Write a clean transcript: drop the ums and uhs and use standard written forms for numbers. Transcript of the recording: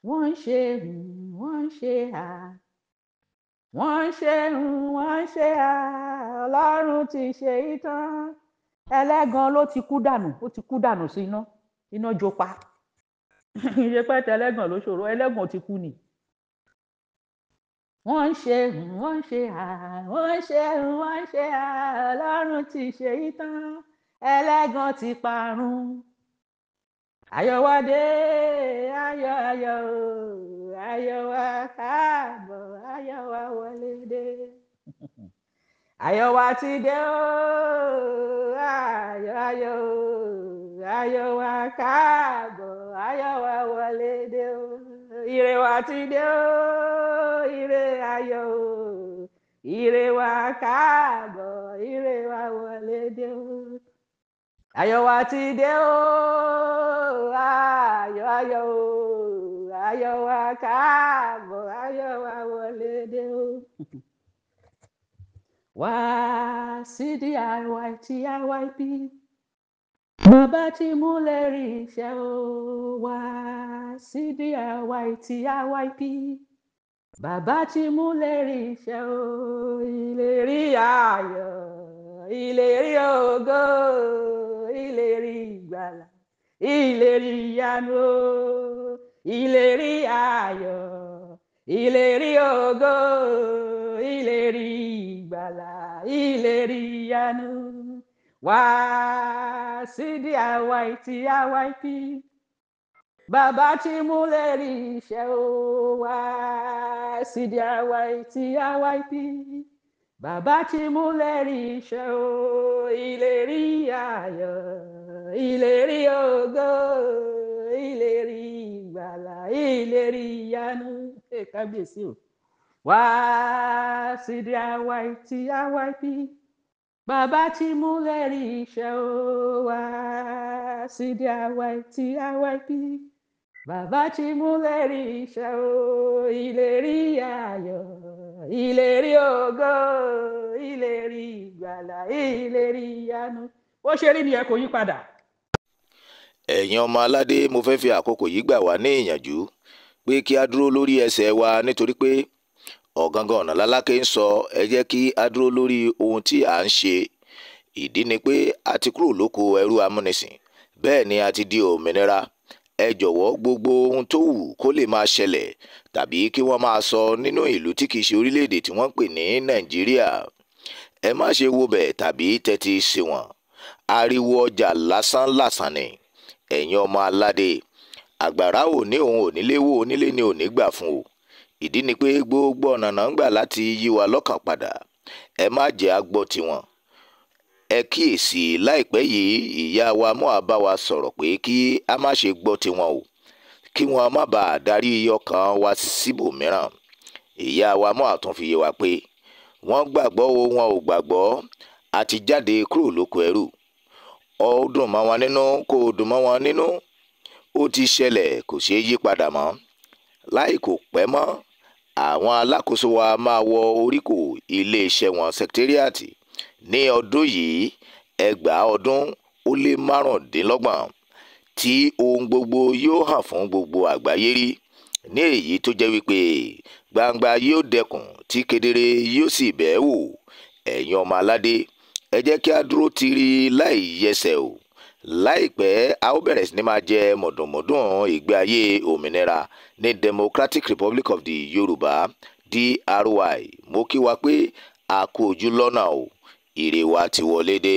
wọ́n ń ṣe wọ́n ń ṣe wọ́n ń ṣe wọ́n ń ṣe ọlọ́run ti ṣe ìtàn ẹlẹ́gan ló ti kú dànù ó ti kú dànù sí iná jó pa ìṣe pẹ́ẹ́tẹ́ ẹlẹ́gàn ló ṣòro ẹlẹ́gàn ti kú ni. wọ́n ń ṣe wọ́n ń ṣe wọ́n ń ṣe wọ́n ń ṣe ọlọ́run ti ṣe ìtàn ẹlẹ́gàn ti parun. ayọ̀ wá dé ayọ̀ ayọ̀ ayọ̀ wá káàbọ̀ ayọ̀ wá wọlé dé. ayọ̀ wá ti dé o ayọ̀ ayọ̀ ayọ̀ wá káàbọ̀ ayọ̀ wá wọlé dé o. ire wá ti dé o ire ayọ̀ ire wá káàbọ̀ ire wá wọlé dé o. ayọ̀ wá ti dé o ayọ̀ ayọ̀ ayọ̀ wá káàbọ̀ ayọ̀ wá wọlé dé o. wá sí DIYTIYP bàbá tí múlẹ̀ rí iṣẹ́ o. wá sí DIYTIYP bàbá tí múlẹ̀ rí iṣẹ́ o. ìlérí ayọ̀ ìlérí ògo ìlérí ìgbàlà ìlérí ìyanu ìlérí ayọ̀ ìlérí ògo ìlérí ìgbàlà ìlérí ìyanu. wá sí DIYTIYP bàbá tí múlẹ̀ rí iṣẹ́ o. wá sí DIYTIYP bàbá tí múlẹ̀ rí iṣẹ́ o. ìlérí ayọ̀ ìlérí ògo ìlérí ìgbàlà ìlérí ìyanu. kábíyèsí o. wá sí DIYTIYP bàbá tí múlẹ̀ rí iṣẹ́ o. wá sí DIYTIYP bàbá tí múlẹ̀ rí iṣẹ́ o. ìlérí ayọ̀ ìlérí ògo ìlérí ìgbàlà ìlérí ìyanu. ó ṣe rí nìyẹn kò yí padà. ẹ̀yin ọmọ aládé, mo fẹ́ fi àkókò yìí gbà wá ní ìyànjú pé kí a dúró lórí ẹsẹ̀ wa, nítorí pé ọ̀gangan ọ̀nà lálákè ń sọ ẹ jẹ́ kí a dúró lórí ohun tí à ń ṣe. ìdí ni pé a ti kúrò lóko ẹrú amúnisìn, bẹ́ẹ̀ ni a ti di òmìnira. ẹ jọ̀wọ́, gbogbo ohun tó wù kó lè máa ṣẹlẹ̀ tàbí kí wọ́n máa sọ nínú ìlú tí kìí ṣe orílẹ̀-èdè tí wọ́n ń pè ní Nàìjíríà, ẹ má ṣe wo bẹ̀ tàbí tẹ́tí sí wọn. ariwo ọjà lásán lásán ni. ẹ̀yin ọmọ aládé, àgbàrá ò ní òun ò nílé wò, onílé ni ò ní gbà fún o. ìdí ni pé gbogbo ọ̀nà náà ń gbà láti yí wa lọ́kàn padà. ẹ má jẹ́ a gbọ́ tiwọn. ẹ kíyèsí, láìpẹ́ yìí ìyá wa mọ́ bá wa sọ̀rọ̀ pé kí a má ṣe gbọ́ tiwọn o, kí wọ́n má bàa darí ọkàn wa síbòmíràn. ìyá wa mọ́ tún fi yé wa pé wọ́n gbàgbọ́ o wọn ò gbàgbọ́, a ti jáde kúrò lóko ẹrú. ó dùn mọ́ wọn nínú kò dùn mọ́ wọn nínú, ó ti ṣẹlẹ̀, kò ṣeé yí padà mọ́. láì kò pẹ́ mọ́, àwọn alákòóso wa máa wọ oríkò iléeṣẹ́ wọn sẹkítẹ́ríàtì ní ọdún yìí 2025, tí ohun gbogbo yóò hàn fún gbogbo àgbáyé rí, ní èyí tó jẹ́ wípé gbangba yóò dẹkùn tí kedere yóò sì bẹ́ẹ̀ wò. ẹ̀yin ọmọ aládé, ẹ jẹ́ kí a dúró tiri láì yẹsẹ̀ o. láìpẹ́ a ó bẹ̀rẹ̀ sí ní máa jẹ mọ̀dùnmọ́dùn ìgbé ayé òmìnira ní Democratic Republic of the Yorùbá DRY. mo kí wa pé a kú ojú lọ́nà o, ire wa ti wọlé dé.